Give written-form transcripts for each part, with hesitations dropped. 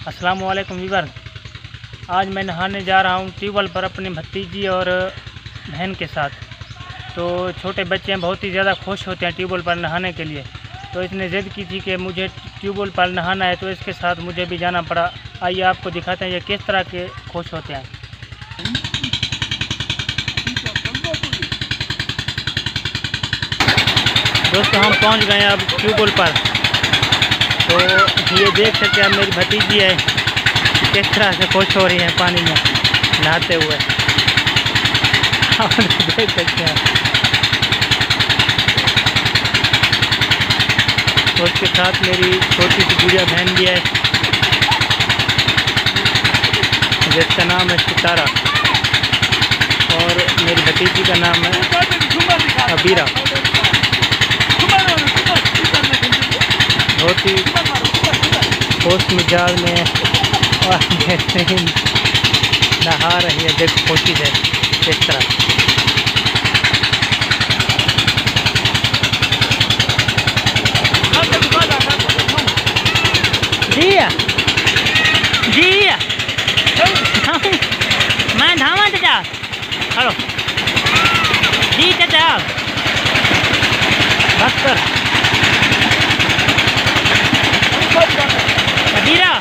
अस्सलाम वालेकुम वीवर। आज मैं नहाने जा रहा हूँ ट्यूबवेल पर अपने भतीजी और बहन के साथ। तो छोटे बच्चे हैं, बहुत ही ज़्यादा खुश होते हैं ट्यूबवेल पर नहाने के लिए। तो इसने ज़िद की थी कि मुझे ट्यूबवेल पर नहाना है, तो इसके साथ मुझे भी जाना पड़ा। आइए आपको दिखाते हैं ये किस तरह के खुश होते हैं। दोस्तों हम पहुंच गए हैं अब ट्यूबवेल पर। तो ये देख सकते हैं मेरी भतीजी है किस तरह से खुश हो रही है पानी में नहाते हुए। आप देख सकते हैं। उसके साथ मेरी छोटी सी गुड़िया बहन भी है जिसका नाम है सितारा, और मेरी भतीजी का नाम है अबीरा। बहुत ही खुश मिजाज में और बेहतरीन नहा रही है, देख खुशी है इस तरह। जी मैं धामा चाचा, हेलो जी चाचा भक्कर अबीरा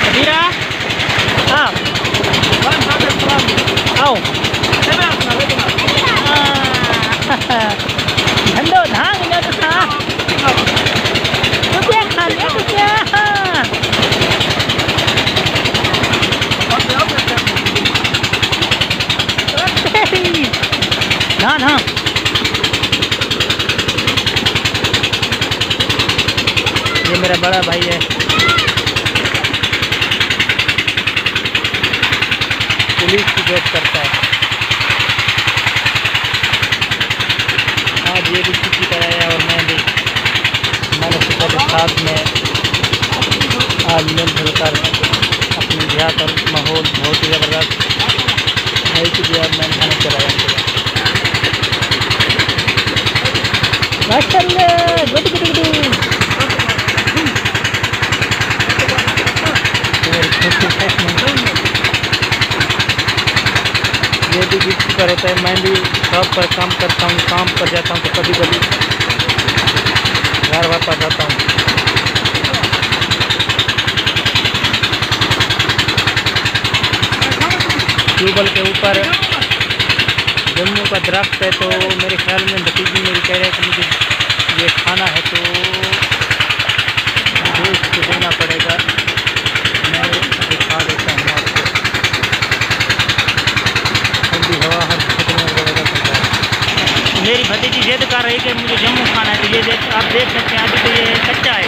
अबीरा हाँ आओ धंधो धांग लो तो था क्या खा ले तो क्या हाँ हाँ ये मेरा बड़ा भाई है, पुलिस की जॉब करता है। आज ये भी छुट्टी पर आया और मैं भी मैंने सोचा साथ में आज मिलजुल कर अपनी देहात और माहौल बहुत ही ज़बरदस्त है, इसलिए अब मैं खाना चला जाऊँगा। माशाअल्लाह गुड गुड गुड। ये भी गिफ्ट पर होता है। मैं भी शॉप पर काम करता हूँ, काम पर जाता हूँ तो कभी कभी घर वापस आता हूँ। ट्यूबवेल के ऊपर जम्मू का दरख्त है, तो मेरे ख्याल में भतीजी मेरी कह रहे हैं कि मुझे ये खाना है तो देश को देना पड़ेगा। मैं दिखा देता हूँ आपको। ठंडी हवा हर क्षेत्र में बदल सकता है। मेरी भतीजी जिद कर रही है कि मुझे जम्मू खाना है, तो ये आप देख सकते हैं अभी तो ये कच्चा है।